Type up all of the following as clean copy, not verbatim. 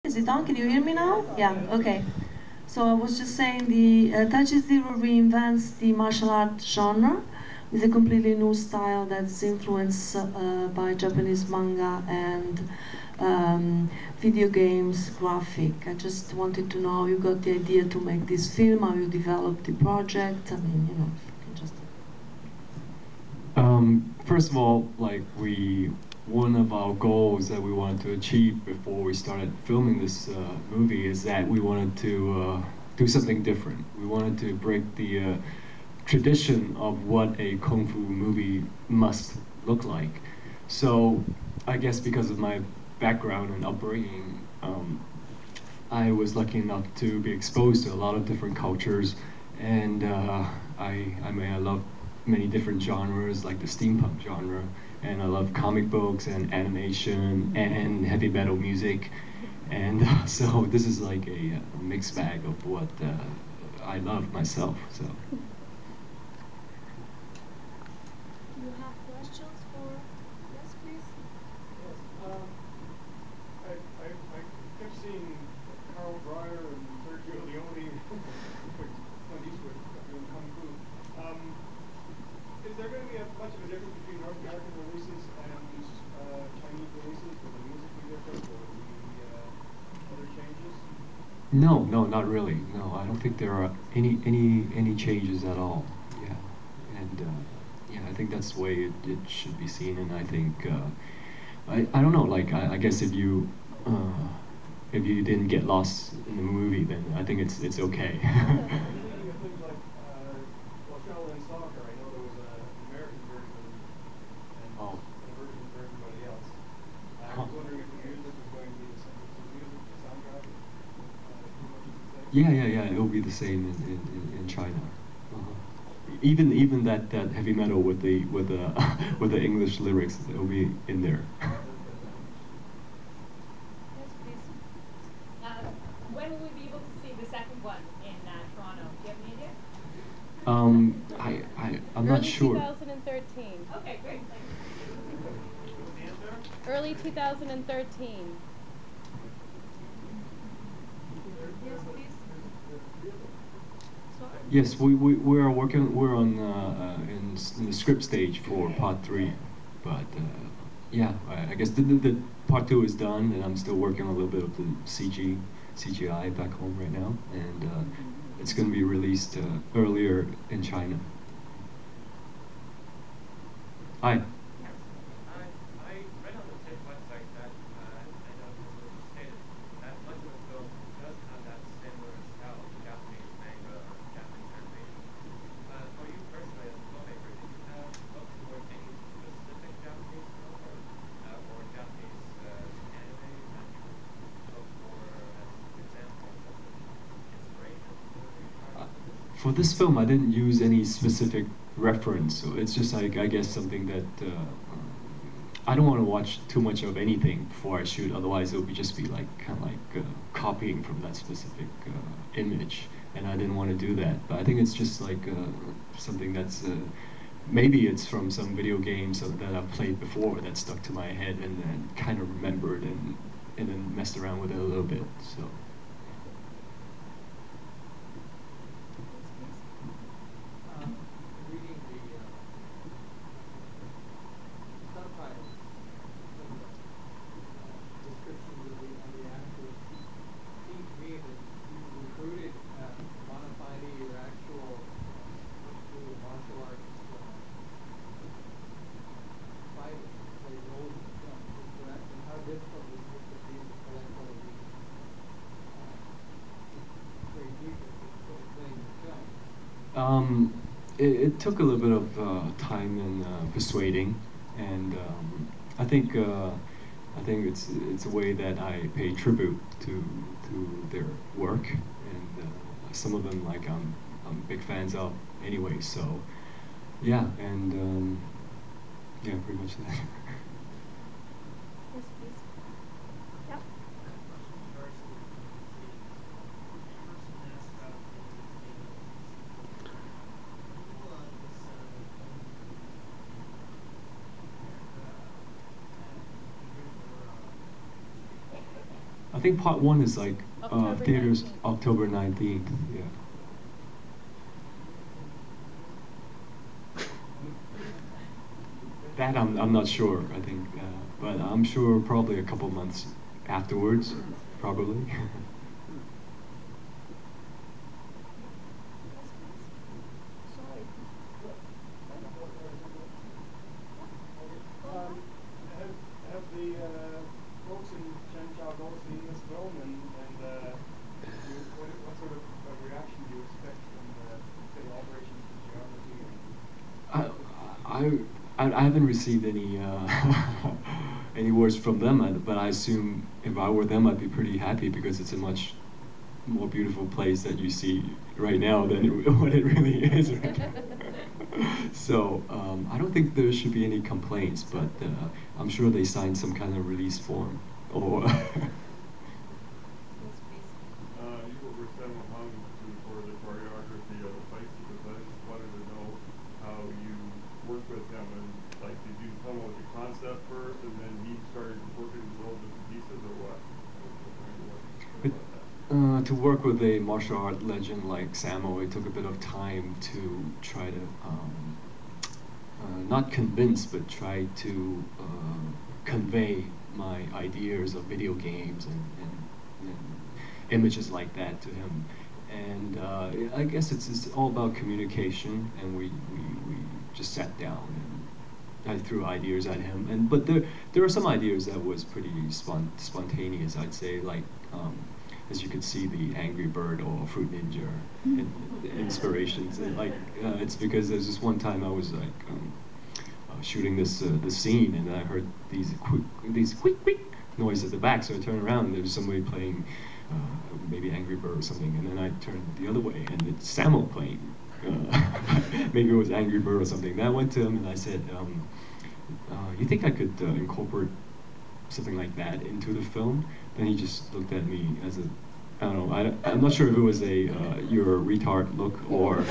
Is it on? Can you hear me now? Yeah, okay. So I was just saying the Tai Chi Zero reinvents the martial art genre with a completely new style that's influenced by Japanese manga and video games, graphic. I just wanted to know how you got the idea to make this film, how you developed the project. I mean, you know, if you can just... First of all, one of our goals that we wanted to achieve before we started filming this movie is that we wanted to do something different. We wanted to break the tradition of what a kung fu movie must look like. So, I guess because of my background and upbringing, I was lucky enough to be exposed to a lot of different cultures, and I love many different genres, like the steampunk genre, and I love comic books and animation and heavy metal music, and so this is like a mixed bag of what I love myself. So. You have questions for... Yes, please? Yes, I kept seeing Carl Dreyer and Sergio Leone, Clint Eastwood doing Kung Fu. Is there going to be much of a difference between North American releases and Chinese releases? Will the music be different? Will there be other changes? No, no, not really. No, I don't think there are any changes at all. Yeah, and yeah, I think that's the way it should be seen. And I think I don't know. Like I guess if you didn't get lost in the movie, then I think it's okay. Thinking of things like Shaolin Soccer, I know there was an American version and Oh. a version for everybody else. I was wondering if the music was going to be the same. Is the music, the soundtrack, pretty much the same? Yeah. It will be the same in China. Even that heavy metal with the with the English lyrics, it will be in there. Yes, please. When will we be able to see the second one in Toronto? Do you have any idea? I'm not sure. Early 2013. Okay, great. Thanks. Early 2013. Yes, please. Sorry? Yes, we are working. We're on in the script stage for part 3, but yeah, I guess the part 2 is done, and I'm still working on a little bit of the CGI back home right now, and it's going to be released earlier in China. Hi. I read on the TIFF website that, I know this was stated, that much of the film does have that similar style to Japanese manga or Japanese animation. For you personally as a filmmaker, did you have look towards any specific Japanese film or Japanese anime that you would look for as examples of inspiration For this film, I didn't use any specific reference, so it's just like, I guess, something that I don't want to watch too much of anything before I shoot. Otherwise, it would just be like kind of like copying from that specific image, and I didn't want to do that. But I think it's just like something that's maybe it's from some video games that I've played before that stuck to my head and then kind of remembered and then messed around with it a little bit. So. Reading the subtitles, some of the descriptions of the actors seem to me that you recruited Bonafide, your actual martial arts fighter, to play roles in the film. Is this correct? And how difficult was it to be to collect all of these great people to play in the film? It took a little bit of time and persuading, and I think it's a way that I pay tribute to their work, and some of them like I'm big fans of anyway. So yeah, and yeah, pretty much that. Yes, please. Yeah. think part 1 is like October theaters 19th. October 19th. Yeah. That I'm not sure. I think, but I'm sure probably a couple months afterwards, probably. Sorry. Have the folks in Shenzhou seen this film, and what sort of reaction do you expect from say alterations to geography? I haven't received any any words from them, but I assume if I were them, I'd be pretty happy because it's a much more beautiful place that you see right now than what it really is. Right now. So I don't think there should be any complaints, but I'm sure they signed some kind of release form. Or You were with Sammo Hung for the choreography of the fight sequence. I just wanted to know how you worked with him, and like, did you come up with the concept first, and then he started working his own different pieces, or what? To work with a martial art legend like Sammo, it took a bit of time to try to not convince, but try to convey my ideas of video games and images like that to him. And I guess it's all about communication, and we just sat down and I threw ideas at him. But there are some ideas that was pretty spontaneous, I'd say, like as you could see, the Angry Bird or Fruit Ninja inspirations. And, like it's because there's this one time I was like shooting this scene, and I heard these quick noise at the back. So I turned around, and there was somebody playing maybe Angry Bird or something, and then I turned the other way, and it's Sammo playing. Maybe it was Angry Bird or something. Then I went to him and I said, "You think I could incorporate something like that into the film?" Then he just looked at me as a, I don't know, I'm not sure if it was a you're a retard look or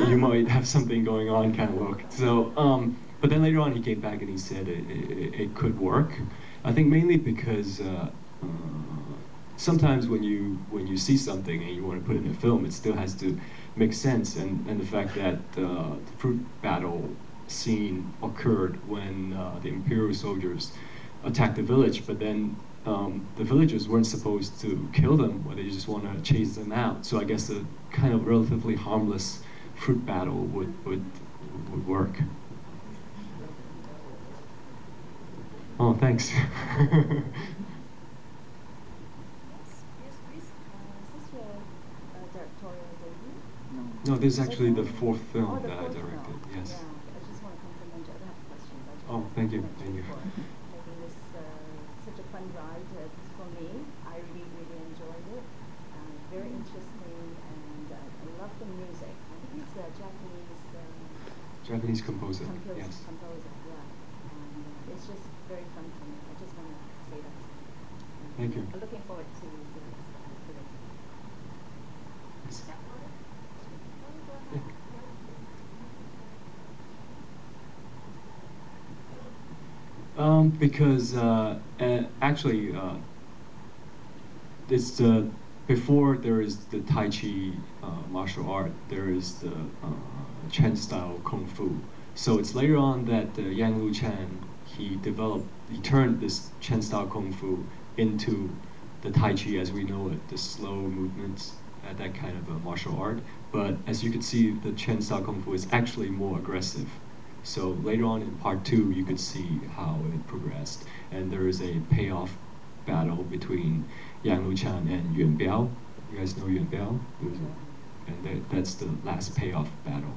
you might have something going on kind of look. So, but then later on he came back and he said it could work. I think mainly because sometimes when you see something and you want to put it in a film, it still has to make sense. And the fact that the fruit battle scene occurred when the Imperial soldiers attacked the village, but then the villagers weren't supposed to kill them, or they just want to chase them out. So I guess a kind of relatively harmless fruit battle would work. Oh, thanks. Yes, please. Is this your directorial debut? No, this is actually the 4th film Oh, the that I fourth directed. film. Yes. Yeah, I just want to compliment you. I don't have questions. I just Oh, want to thank you, compliment thank you. for making this such a fun ride for me. I really enjoyed it. Very interesting, and I love the music. I think it's a Japanese composer. Yes. composer, yeah. And it's just very fun for me. I just want to say that. Thank you. I'm looking forward to the next film. Yes. Because actually, it's before there is the Tai Chi martial art, there is the Chen style Kung Fu. So it's later on that Yang Lu Chen, he turned this Chen style Kung Fu into the Tai Chi as we know it, the slow movements, that kind of a martial art. But as you can see, the Chen style Kung Fu is actually more aggressive. So later on in part 2, you could see how it progressed. And there is a payoff battle between Yang Lu Chan and Yuan Biao. You guys know Yuan Biao? And that's the last payoff battle.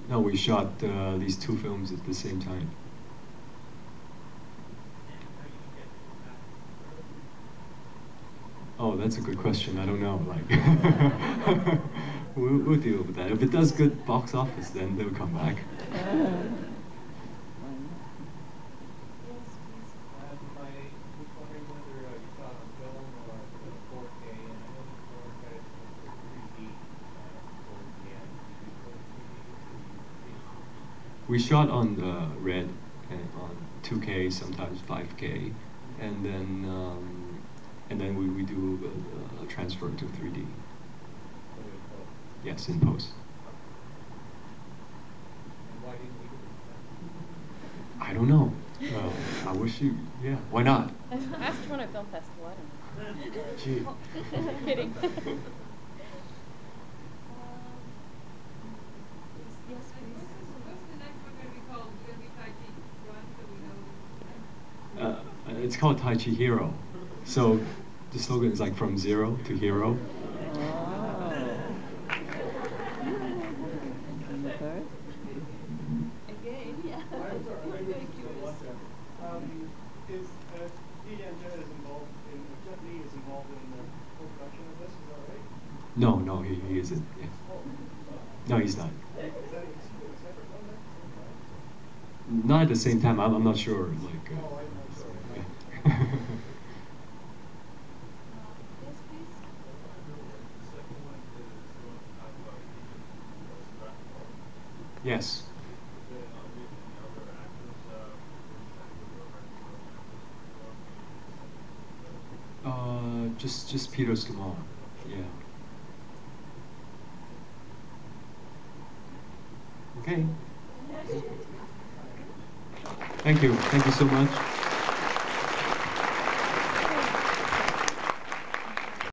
No, we shot these 2 films at the same time. Oh, that's a good question. I don't know. Like, we'll deal with that. If it does good box office, then they'll come back. Yes, please. I was wondering whether you saw it on film or 4K, and I know before credits were 3D towards the end. Did you go 3D? We shot on red and on 2K, sometimes 5K, and then we do a transfer to 3D. Yes, in post. Why didn't we do I don't know. I wish you. Yeah, why not? Ask Toronto Film Festival. I don't know. Gee. Kidding. Yes, please. What's the next one going to be called? It's going to be Tai Chi Run, so we know. It's called Tai Chi Hero. So the slogan is like from zero to hero. Again, yeah. I'm sorry, I really want to. Is is involved in Jet Li is involved in the co-production of this? Is that right? No, he isn't. Yeah. No, he's not. Is that a separate film then? Not at the same time. I'm not sure. Like. Oh, I'm not sure. Yes, please. Yes. Just Peter Stumall. Yeah. Okay. Thank you so much.